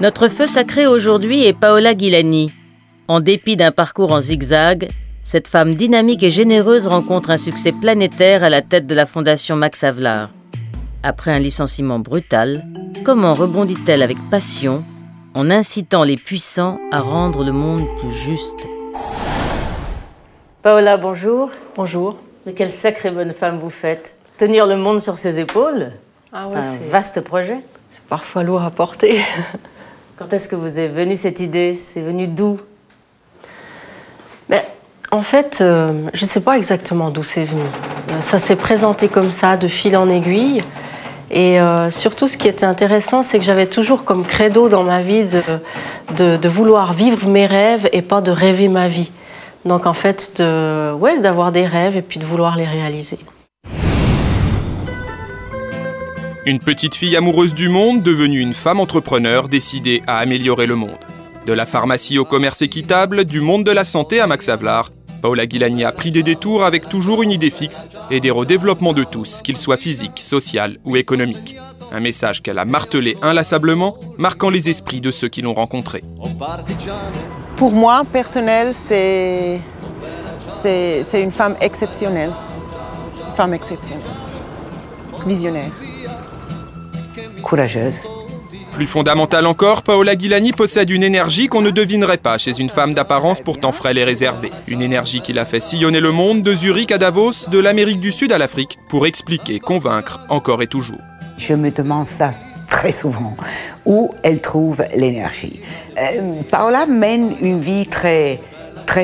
Notre feu sacré aujourd'hui est Paola Gilani. En dépit d'un parcours en zigzag, cette femme dynamique et généreuse rencontre un succès planétaire à la tête de la fondation Max Havelaar. Après un licenciement brutal, comment rebondit-elle avec passion en incitant les puissants à rendre le monde plus juste? Paola, bonjour. Bonjour. Mais quelle sacrée bonne femme vous faites. Tenir le monde sur ses épaules, c'est un vaste projet. C'est parfois lourd à porter. Quand est-ce que vous est venue cette idée? C'est venu d'où? En fait, je ne sais pas exactement d'où c'est venu. Ça s'est présenté comme ça, de fil en aiguille. Et surtout, ce qui était intéressant, c'est que j'avais toujours comme credo dans ma vie de vouloir vivre mes rêves et pas de rêver ma vie. Donc en fait, d'avoir des rêves et puis de vouloir les réaliser. Une petite fille amoureuse du monde, devenue une femme entrepreneur décidée à améliorer le monde. De la pharmacie au commerce équitable, du monde de la santé à Max Havelaar, Paola Gilani a pris des détours avec toujours une idée fixe, aider au développement de tous, qu'il soit physique, social ou économique. Un message qu'elle a martelé inlassablement, marquant les esprits de ceux qui l'ont rencontrée. Pour moi, personnel, c'est une femme exceptionnelle. Femme exceptionnelle. Visionnaire. Courageuse. Plus fondamentale encore, Paola Gilani possède une énergie qu'on ne devinerait pas chez une femme d'apparence pourtant frêle et réservée. Une énergie qui l'a fait sillonner le monde, de Zurich à Davos, de l'Amérique du Sud à l'Afrique, pour expliquer, convaincre, encore et toujours. Je me demande ça très souvent, où elle trouve l'énergie. Paola mène une vie très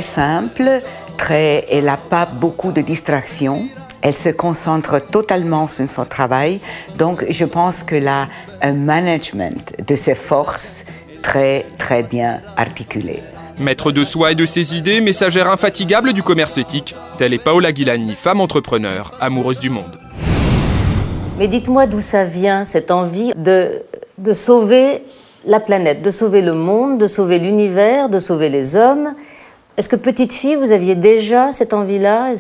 simple, elle n'a pas beaucoup de distractions. Elle se concentre totalement sur son travail, donc je pense qu'elle a un management de ses forces très bien articulé. Maître de soi et de ses idées, messagère infatigable du commerce éthique, telle est Paola Gilani, femme entrepreneur, amoureuse du monde. Mais dites-moi d'où ça vient, cette envie de sauver la planète, de sauver le monde, de sauver l'univers, de sauver les hommes. Est-ce que petite fille, vous aviez déjà cette envie-là?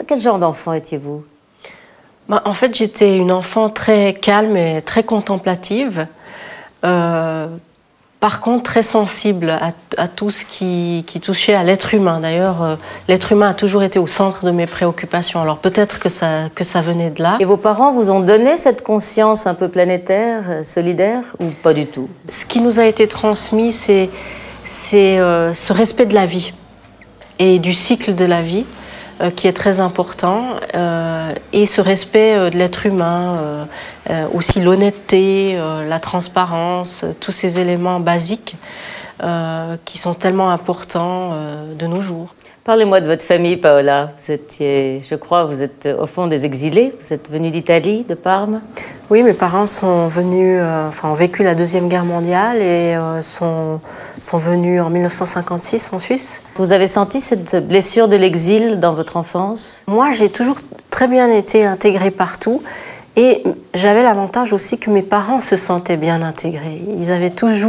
Quel genre d'enfant étiez-vous? En fait, j'étais une enfant très calme et très contemplative. Par contre, très sensible à tout ce qui touchait à l'être humain. D'ailleurs, l'être humain a toujours été au centre de mes préoccupations. Alors peut-être que ça venait de là. Et vos parents vous ont donné cette conscience un peu planétaire, solidaire, ou pas du tout? Ce qui nous a été transmis, c'est ce respect de la vie et du cycle de la vie, qui est très important, et ce respect de l'être humain, aussi l'honnêteté, la transparence, tous ces éléments basiques qui sont tellement importants de nos jours. Parlez-moi de votre famille, Paola. Vous étiez, je crois, vous êtes au fond des exilés. Vous êtes venue d'Italie, de Parme. Oui, mes parents sont venus, ont vécu la Deuxième Guerre mondiale et sont venus en 1956 en Suisse. Vous avez senti cette blessure de l'exil dans votre enfance? Moi, j'ai toujours très bien été intégrée partout. Et j'avais l'avantage aussi que mes parents se sentaient bien intégrés. Ils avaient des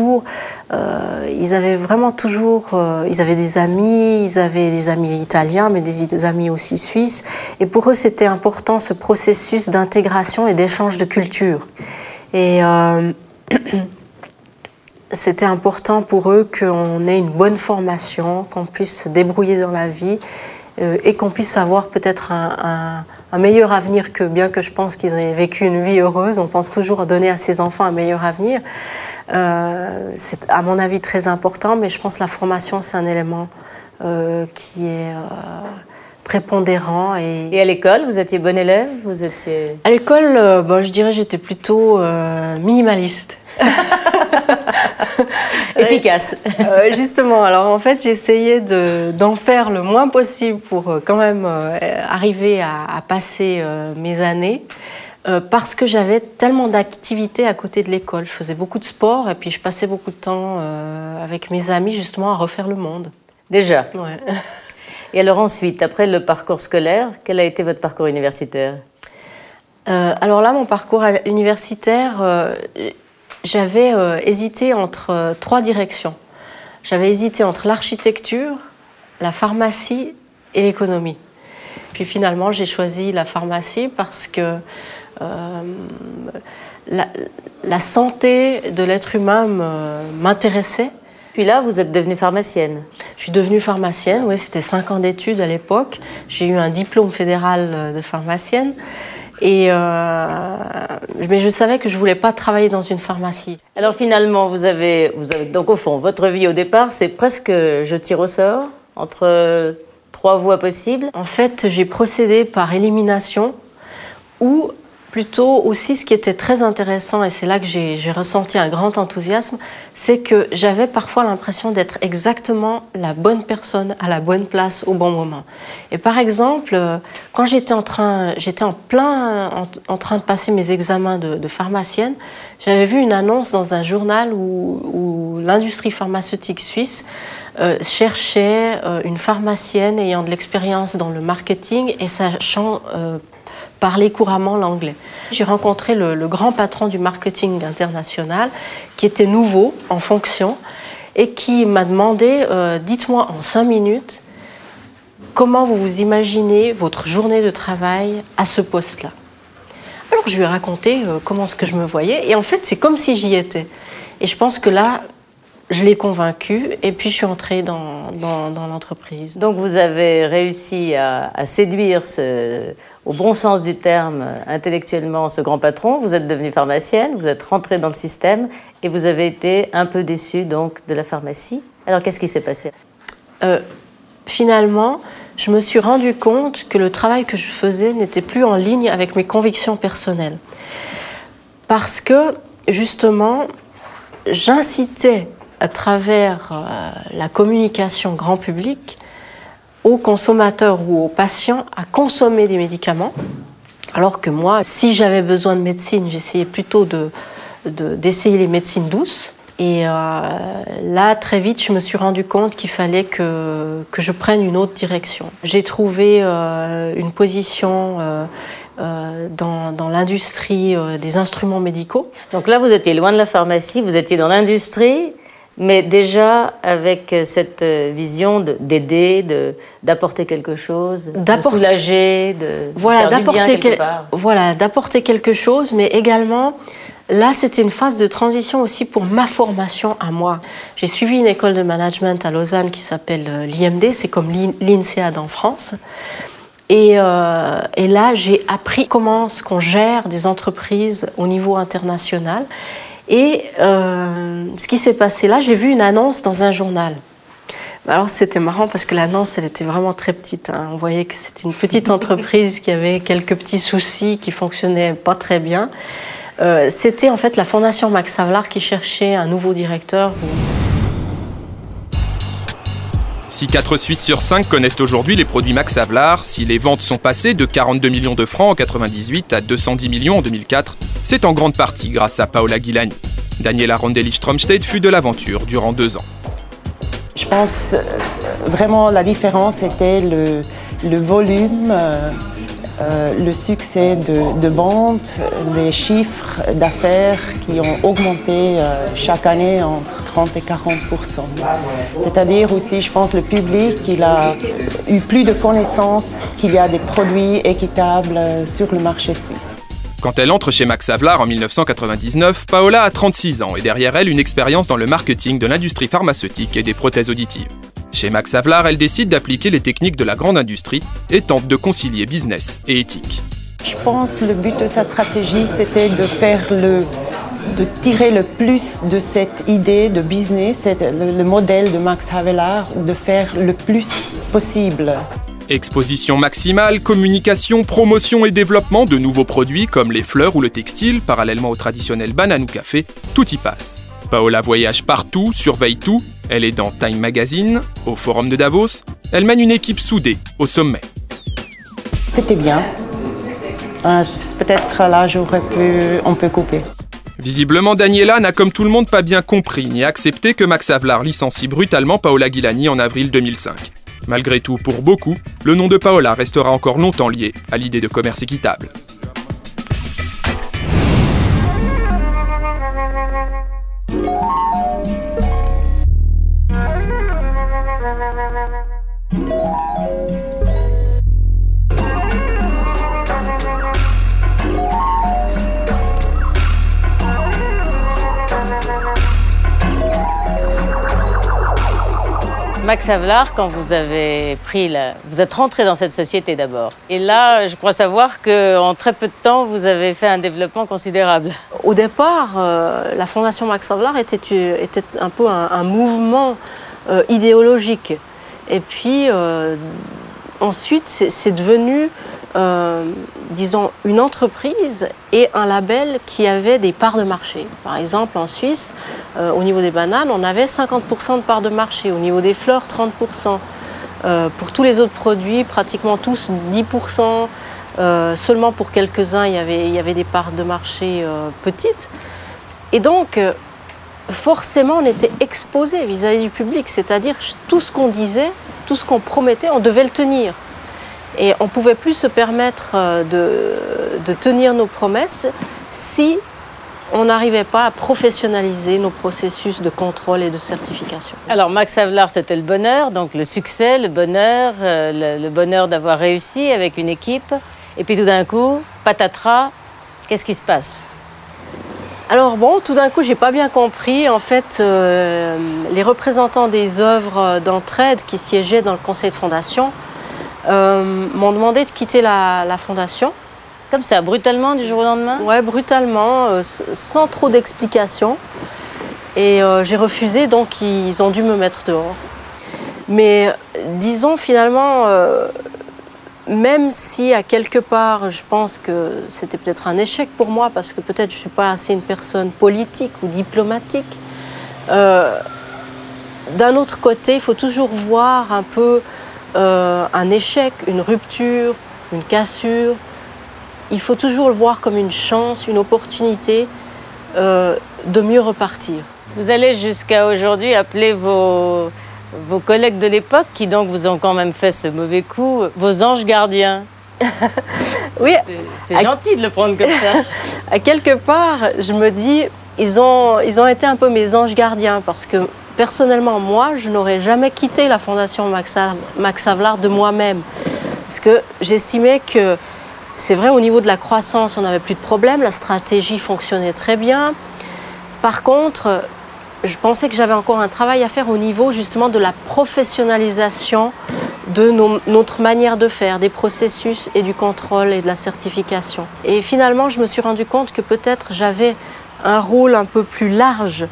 amis italiens, mais des amis aussi suisses. Et pour eux, c'était important ce processus d'intégration et d'échange de culture. Et c'était important pour eux qu'on ait une bonne formation, qu'on puisse se débrouiller dans la vie et qu'on puisse avoir peut-être un meilleur avenir qu'eux, bien que je pense qu'ils aient vécu une vie heureuse. On pense toujours à donner à ses enfants un meilleur avenir. C'est à mon avis très important, mais je pense que la formation, c'est un élément qui est prépondérant. Et à l'école, vous étiez bonne élève? À l'école, je dirais que j'étais plutôt minimaliste. Efficace. Justement, alors en fait, j'essayais d'en faire le moins possible pour quand même arriver à passer mes années, parce que j'avais tellement d'activités à côté de l'école. Je faisais beaucoup de sport et puis je passais beaucoup de temps avec mes amis justement à refaire le monde. Déjà? Ouais. Et alors ensuite, après le parcours scolaire, quel a été votre parcours universitaire? Alors là, mon parcours universitaire, j'avais hésité entre 3 directions. J'avais hésité entre l'architecture, la pharmacie et l'économie. Puis finalement, j'ai choisi la pharmacie parce que la santé de l'être humain m'intéressait. Puis là, vous êtes devenue pharmacienne. Je suis devenue pharmacienne, oui, c'était 5 ans d'études à l'époque. J'ai eu un diplôme fédéral de pharmacienne. Mais je savais que je ne voulais pas travailler dans une pharmacie. Alors finalement, vous avez donc au fond, votre vie au départ, c'est presque je tire au sort, entre 3 voies possibles. En fait, j'ai procédé par élimination, ou plutôt aussi ce qui était très intéressant, et c'est là que j'ai ressenti un grand enthousiasme, c'est que j'avais parfois l'impression d'être exactement la bonne personne à la bonne place au bon moment. Et par exemple, quand j'étais en train de passer mes examens de pharmacienne, j'avais vu une annonce dans un journal où l'industrie pharmaceutique suisse cherchait une pharmacienne ayant de l'expérience dans le marketing et sachant parler couramment l'anglais. J'ai rencontré le grand patron du marketing international qui était nouveau en fonction et qui m'a demandé dites-moi en 5 minutes comment vous vous imaginez votre journée de travail à ce poste-là. Alors je lui ai raconté comment est-ce que je me voyais et en fait c'est comme si j'y étais. Et je pense que là, je l'ai convaincu et puis je suis entrée dans l'entreprise. Donc vous avez réussi à séduire, au bon sens du terme, intellectuellement, ce grand patron. Vous êtes devenue pharmacienne, vous êtes rentrée dans le système et vous avez été un peu déçue donc de la pharmacie. Alors qu'est-ce qui s'est passé ? Finalement, je me suis rendu compte que le travail que je faisais n'était plus en ligne avec mes convictions personnelles. Parce que, justement, j'incitais à travers la communication grand public aux consommateurs ou aux patients à consommer des médicaments, alors que moi, si j'avais besoin de médecine, j'essayais plutôt d'essayer les médecines douces. Et là, très vite, je me suis rendu compte qu'il fallait que je prenne une autre direction. J'ai trouvé une position dans l'industrie des instruments médicaux. Donc là, vous étiez loin de la pharmacie, vous étiez dans l'industrie, mais déjà avec cette vision d'aider, d'apporter quelque chose, de soulager, de faire du bien quelque part. Voilà, d'apporter quelque chose, mais également, là, c'était une phase de transition aussi pour ma formation à moi. J'ai suivi une école de management à Lausanne qui s'appelle l'IMD, c'est comme l'INSEAD en France. Et là, j'ai appris comment est-ce qu'on gère des entreprises au niveau international. Et ce qui s'est passé là, j'ai vu une annonce dans un journal. Alors c'était marrant parce que l'annonce, elle était vraiment très petite. Hein. On voyait que c'était une petite entreprise qui avait quelques petits soucis, qui fonctionnait pas très bien. C'était en fait la Fondation Max Havelaar qui cherchait un nouveau directeur. Si 4 Suisses sur 5 connaissent aujourd'hui les produits Max Havelaar, si les ventes sont passées de 42 millions de francs en 1998 à 210 millions en 2004, c'est en grande partie grâce à Paola Gilani. Daniela Rondelli-Stromstedt fut de l'aventure durant 2 ans. Je pense vraiment la différence était le volume, le succès de vente, les chiffres d'affaires qui ont augmenté chaque année entre 30 et 40%. C'est-à-dire aussi, je pense, le public, il a eu plus de connaissances qu'il y a des produits équitables sur le marché suisse. Quand elle entre chez Max Havelaar en 1999, Paola a 36 ans et derrière elle une expérience dans le marketing de l'industrie pharmaceutique et des prothèses auditives. Chez Max Havelaar, elle décide d'appliquer les techniques de la grande industrie et tente de concilier business et éthique. Je pense que le but de sa stratégie, c'était de tirer le plus de cette idée de business, le modèle de Max Havelaar, de faire le plus possible. Exposition maximale, communication, promotion et développement de nouveaux produits comme les fleurs ou le textile, parallèlement au traditionnel banane ou café, tout y passe. Paola voyage partout, surveille tout, elle est dans Time Magazine, au Forum de Davos, elle mène une équipe soudée, au sommet. C'était bien. Peut-être là, on peut couper. Visiblement, Daniela n'a comme tout le monde pas bien compris ni accepté que Max Havelaar licencie brutalement Paola Gilani en avril 2005. Malgré tout, pour beaucoup, le nom de Paola restera encore longtemps lié à l'idée de commerce équitable. Max Havelaar, quand vous avez vous êtes rentré dans cette société d'abord. Et là, je crois savoir qu'en très peu de temps, vous avez fait un développement considérable. Au départ, la Fondation Max Havelaar était un peu un mouvement idéologique. Et puis, ensuite, c'est devenu, disons, une entreprise et un label qui avait des parts de marché. Par exemple, en Suisse, au niveau des bananes, on avait 50% de parts de marché. Au niveau des fleurs, 30%. Pour tous les autres produits, pratiquement tous 10%. Seulement pour quelques-uns, il y avait des parts de marché petites. Et donc, forcément, on était exposé vis-à-vis du public. C'est-à-dire, tout ce qu'on disait, tout ce qu'on promettait, on devait le tenir. Et on ne pouvait plus se permettre de tenir nos promesses si on n'arrivait pas à professionnaliser nos processus de contrôle et de certification. Alors Max Havelaar, c'était le bonheur, donc le succès, le bonheur d'avoir réussi avec une équipe. Et puis tout d'un coup, patatras, qu'est-ce qui se passe? Alors bon, tout d'un coup, j'ai pas bien compris. En fait, les représentants des œuvres d'entraide qui siégeaient dans le conseil de fondation m'ont demandé de quitter la fondation. Comme ça, brutalement, du jour au lendemain? Ouais, brutalement, sans trop d'explications. Et j'ai refusé, donc ils ont dû me mettre dehors. Mais disons finalement, même si à quelque part, je pense que c'était peut-être un échec pour moi, parce que peut-être je ne suis pas assez une personne politique ou diplomatique, d'un autre côté, il faut toujours voir un peu un échec, une rupture, une cassure. Il faut toujours le voir comme une chance, une opportunité de mieux repartir. Vous allez jusqu'à aujourd'hui appeler vos collègues de l'époque, qui donc vous ont quand même fait ce mauvais coup, vos anges gardiens. Oui. C'est gentil de le prendre comme ça. À quelque part, je me dis, ils ont été un peu mes anges gardiens, parce que personnellement, moi, je n'aurais jamais quitté la Fondation Max Havelaar de moi-même. Parce que j'estimais que, c'est vrai, au niveau de la croissance, on n'avait plus de problème, la stratégie fonctionnait très bien. Par contre, je pensais que j'avais encore un travail à faire au niveau justement de la professionnalisation de notre manière de faire, des processus et du contrôle et de la certification. Et finalement, je me suis rendu compte que peut-être j'avais un rôle un peu plus large.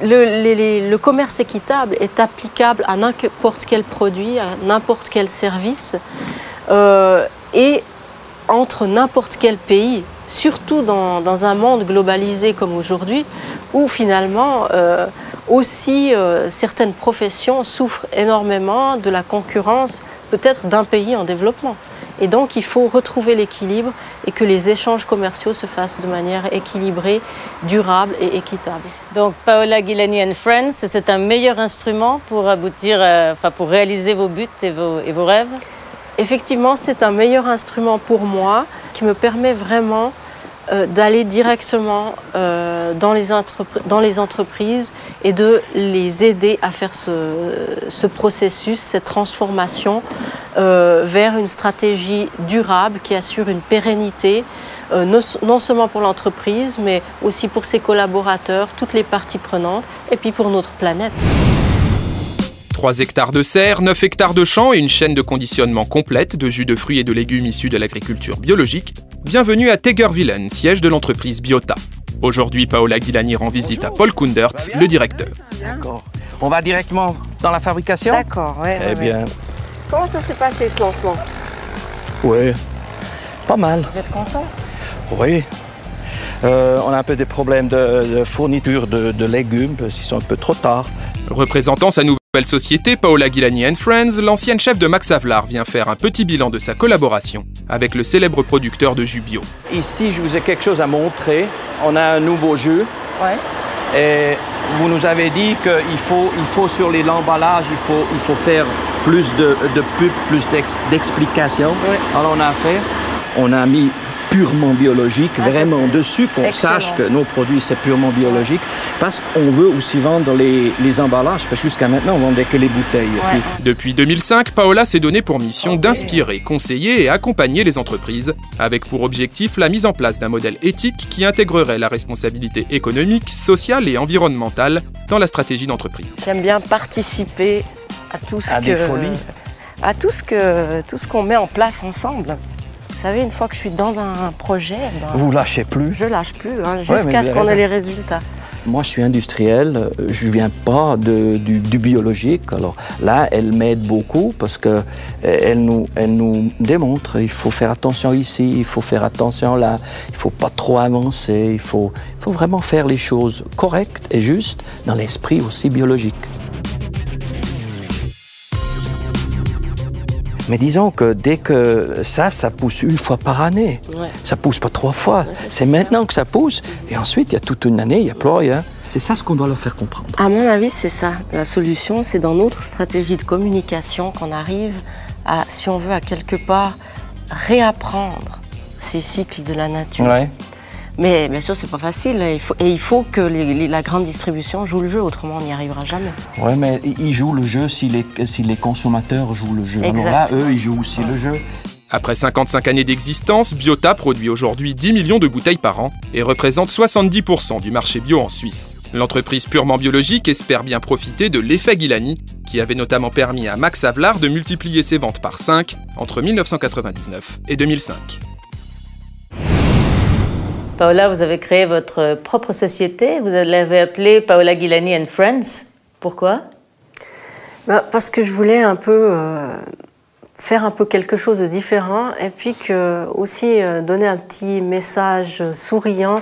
Le commerce équitable est applicable à n'importe quel produit, à n'importe quel service. Et entre n'importe quel pays, surtout dans un monde globalisé comme aujourd'hui, où finalement aussi certaines professions souffrent énormément de la concurrence peut-être d'un pays en développement. Et donc il faut retrouver l'équilibre et que les échanges commerciaux se fassent de manière équilibrée, durable et équitable. Donc Paola Ghilani and Friends, c'est un meilleur instrument pour aboutir, pour réaliser vos buts et vos rêves? Effectivement, c'est un meilleur instrument pour moi qui me permet vraiment d'aller directement dans les entreprises et de les aider à faire ce processus, cette transformation vers une stratégie durable qui assure une pérennité, non seulement pour l'entreprise, mais aussi pour ses collaborateurs, toutes les parties prenantes, et puis pour notre planète. 3 hectares de serres, 9 hectares de champs et une chaîne de conditionnement complète de jus de fruits et de légumes issus de l'agriculture biologique. Bienvenue à Tegervillen, siège de l'entreprise Biota. Aujourd'hui, Paola Ghilani rend visite à Paul Koendert, le directeur. D'accord. On va directement dans la fabrication? D'accord, oui. Très bien. Comment ça s'est passé ce lancement? Oui, pas mal. Vous êtes content? Oui. On a un peu des problèmes de fourniture de légumes, parce qu'ils sont un peu trop tard. Représentant sa nouvelle société, Paola Ghilani and Friends, l'ancienne chef de Max Havelaar vient faire un petit bilan de sa collaboration avec le célèbre producteur de jus bio. Ici, je vous ai quelque chose à montrer. On a un nouveau jus. Ouais. Et vous nous avez dit qu'il faut sur les emballages, il faut faire plus de pubs, plus d'explications. Oui. Alors on a fait, on a mis purement biologique, vraiment dessus, qu'on sache que nos produits c'est purement biologique, parce qu'on veut aussi vendre les emballages, parce que jusqu'à maintenant on vendait que les bouteilles. Ouais. Depuis 2005, Paola s'est donné pour mission d'inspirer, conseiller et accompagner les entreprises, avec pour objectif la mise en place d'un modèle éthique qui intégrerait la responsabilité économique, sociale et environnementale dans la stratégie d'entreprise. J'aime bien participer à tout ce des folies. À tout ce qu'on met en place ensemble. Vous savez, une fois que je suis dans un projet, vous lâchez plus. Je lâche plus, hein, jusqu'à ce qu'on ait les résultats. Moi, je suis industriel, je viens pas du biologique. Alors là, elle m'aide beaucoup parce que elle nous démontre. Il faut faire attention ici, il faut faire attention là. Il faut pas trop avancer. Il faut vraiment faire les choses correctes et justes dans l'esprit aussi biologique. Mais disons que dès que ça pousse une fois par année. Ouais. Ça pousse pas 3 fois. Ouais, c'est maintenant que ça pousse. Et ensuite, il y a toute une année, il n'y a plus rien. C'est ça ce qu'on doit leur faire comprendre. À mon avis, c'est ça. La solution, c'est dans notre stratégie de communication qu'on arrive à, si on veut, à quelque part, réapprendre ces cycles de la nature. Ouais. Mais bien sûr, c'est pas facile. Il faut que la grande distribution joue le jeu, autrement on n'y arrivera jamais. Oui, mais ils jouent le jeu si les consommateurs jouent le jeu. Exactement. Alors là, eux, ils jouent aussi le jeu. Après 55 années d'existence, Biota produit aujourd'hui 10 millions de bouteilles par an et représente 70% du marché bio en Suisse. L'entreprise purement biologique espère bien profiter de l'effet Gilani, qui avait notamment permis à Max Havelaar de multiplier ses ventes par 5 entre 1999 et 2005. Paola, vous avez créé votre propre société. Vous l'avez appelée Paola Gilani & Friends. Pourquoi ? Parce que je voulais un peu faire un peu quelque chose de différent et puis aussi donner un petit message souriant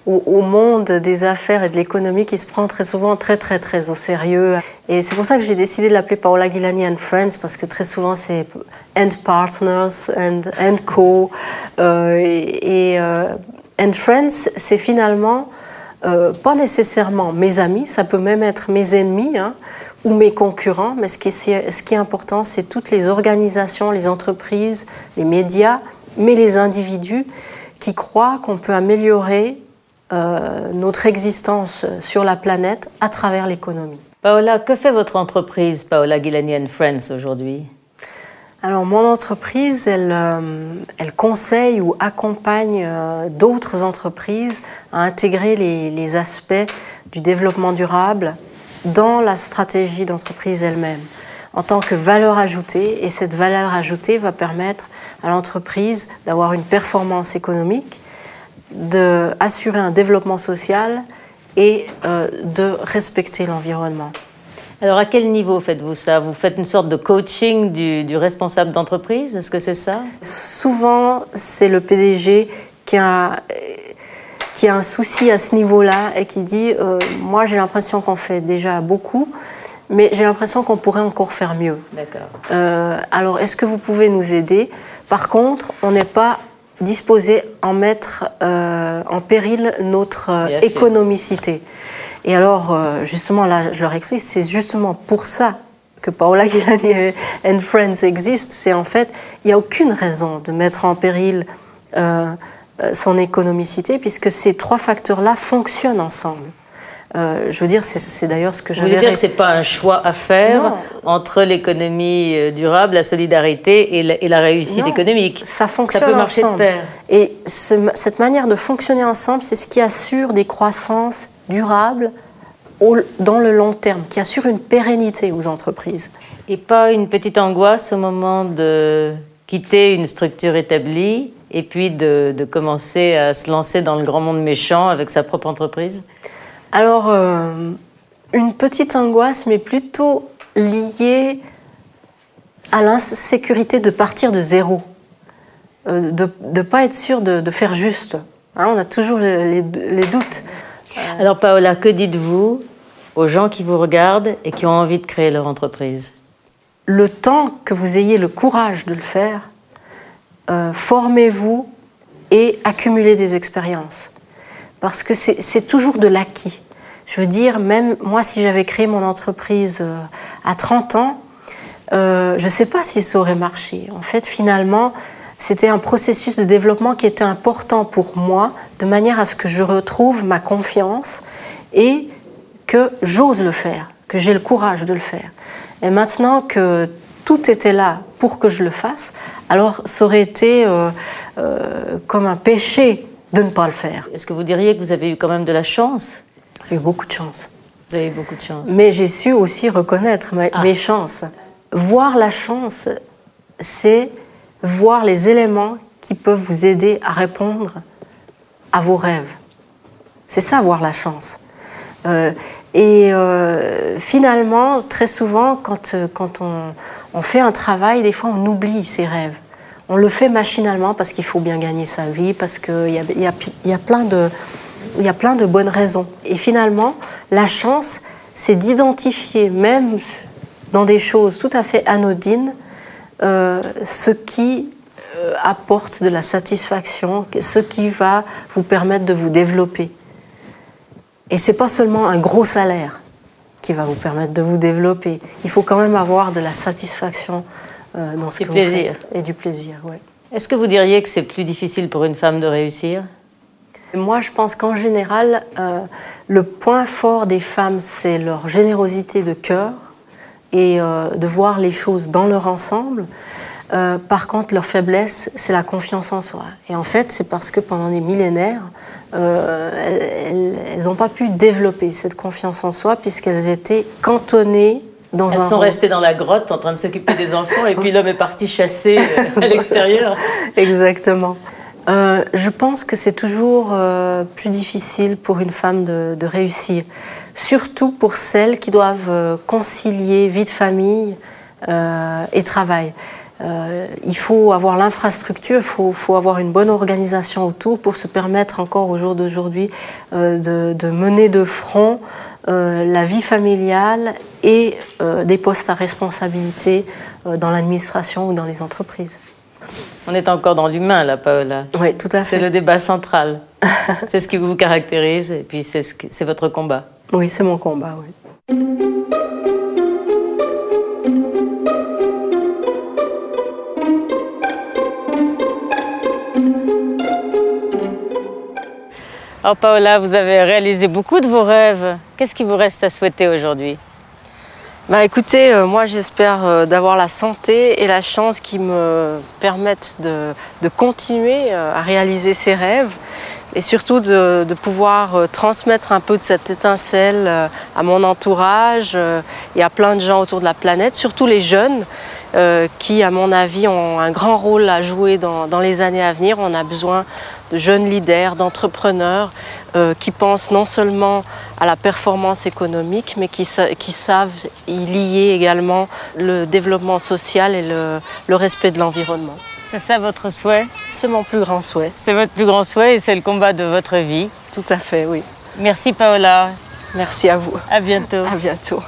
au monde des affaires et de l'économie qui se prend très souvent très au sérieux. Et c'est pour ça que j'ai décidé de l'appeler Paola Gilani & Friends, parce que très souvent c'est and partners and co and friends, c'est finalement pas nécessairement mes amis, ça peut même être mes ennemis ou mes concurrents, mais ce qui est important, c'est toutes les organisations, les entreprises, les médias, mais les individus qui croient qu'on peut améliorer notre existence sur la planète à travers l'économie. Paola, que fait votre entreprise, Paola Gilani & Friends, aujourd'hui ? Alors, mon entreprise, elle conseille ou accompagne d'autres entreprises à intégrer les aspects du développement durable dans la stratégie d'entreprise elle-même, en tant que valeur ajoutée. Et cette valeur ajoutée va permettre à l'entreprise d'avoir une performance économique, d'assurer un développement social et de respecter l'environnement. Alors, à quel niveau faites-vous ça ? Vous faites une sorte de coaching du responsable d'entreprise ? Est-ce que c'est ça ? Souvent, c'est le PDG qui a un souci à ce niveau-là et qui dit moi, j'ai l'impression qu'on fait déjà beaucoup, mais j'ai l'impression qu'on pourrait encore faire mieux. D'accord. Alors, est-ce que vous pouvez nous aider ? Par contre, on n'est pas disposé à mettre en péril notre économicité. Et alors, justement, là, je leur explique, c'est justement pour ça que Paola Gilani & Friends existe. C'est en fait, il n'y a aucune raison de mettre en péril son économicité, puisque ces 3 facteurs-là fonctionnent ensemble. Je veux dire, c'est d'ailleurs ce que j'avais... Vous voulez dire que ce n'est pas un choix à faire entre l'économie durable, la solidarité et la réussite économique. Ça fonctionne ça peut marcher ensemble. De pair. Et cette manière de fonctionner ensemble, c'est ce qui assure des croissances durables dans le long terme, qui assure une pérennité aux entreprises. Et pas une petite angoisse au moment de quitter une structure établie et puis de commencer à se lancer dans le grand monde méchant avec sa propre entreprise ? Alors, une petite angoisse, mais plutôt liée à l'insécurité de partir de zéro, de ne pas être sûr de faire juste. On a toujours les doutes. Alors Paola, que dites-vous aux gens qui vous regardent et qui ont envie de créer leur entreprise ? Le temps que vous ayez le courage de le faire, formez-vous et accumulez des expériences. Parce que c'est toujours de l'acquis. Je veux dire, même moi, si j'avais créé mon entreprise à 30 ans, je ne sais pas si ça aurait marché. En fait, finalement, C'était un processus de développement qui était important pour moi, de manière à ce que je retrouve ma confiance et que j'ose le faire, que j'ai le courage de le faire. Et maintenant que tout était là pour que je le fasse, alors ça aurait été comme un péché de ne pas le faire. Est-ce que vous diriez que vous avez eu quand même de la chance? J'ai eu beaucoup de chance. Vous avez eu beaucoup de chance. Mais j'ai su aussi reconnaître mes chances. Voir la chance, c'est voir les éléments qui peuvent vous aider à répondre à vos rêves. C'est ça, voir la chance. Finalement, très souvent, quand on fait un travail, des fois on oublie ses rêves. On le fait machinalement parce qu'il faut bien gagner sa vie, parce qu'il y a plein de bonnes raisons. Et finalement, la chance, c'est d'identifier, même dans des choses tout à fait anodines, ce qui apporte de la satisfaction, ce qui va vous permettre de vous développer. Et ce n'est pas seulement un gros salaire qui va vous permettre de vous développer. Il faut quand même avoir de la satisfaction dans ce que vous faites. Et du plaisir, oui. Est-ce que vous diriez que c'est plus difficile pour une femme de réussir? Moi, je pense qu'en général, le point fort des femmes, c'est leur générosité de cœur et de voir les choses dans leur ensemble. Par contre, leur faiblesse, c'est la confiance en soi. Et en fait, c'est parce que pendant des millénaires, elles n'ont pas pu développer cette confiance en soi puisqu'elles étaient cantonnées dans un rôle. Elles sont restées dans la grotte en train de s'occuper des enfants et puis l'homme est parti chasser à l'extérieur. Exactement. Je pense que c'est toujours plus difficile pour une femme de réussir, surtout pour celles qui doivent concilier vie de famille et travail. Il faut avoir l'infrastructure, il faut avoir une bonne organisation autour pour se permettre encore au jour d'aujourd'hui de mener de front la vie familiale et des postes à responsabilité dans l'administration ou dans les entreprises. On est encore dans l'humain, là, Paola. Oui, tout à fait. C'est le débat central. C'est ce qui vous caractérise et puis c'est votre combat. Oui, c'est mon combat, oui. Alors Paola, vous avez réalisé beaucoup de vos rêves. Qu'est-ce qui vous reste à souhaiter aujourd'hui? Écoutez, moi j'espère d'avoir la santé et la chance qui me permettent de continuer à réaliser ces rêves et surtout de pouvoir transmettre un peu de cette étincelle à mon entourage et à plein de gens autour de la planète, surtout les jeunes qui, à mon avis, ont un grand rôle à jouer dans les années à venir. On a besoin de jeunes leaders, d'entrepreneurs qui pensent non seulement à la performance économique, mais qui savent y lier également le développement social et le respect de l'environnement. C'est ça votre souhait? C'est mon plus grand souhait. C'est votre plus grand souhait et c'est le combat de votre vie? Tout à fait, oui. Merci Paola. Merci à vous. À bientôt. À bientôt.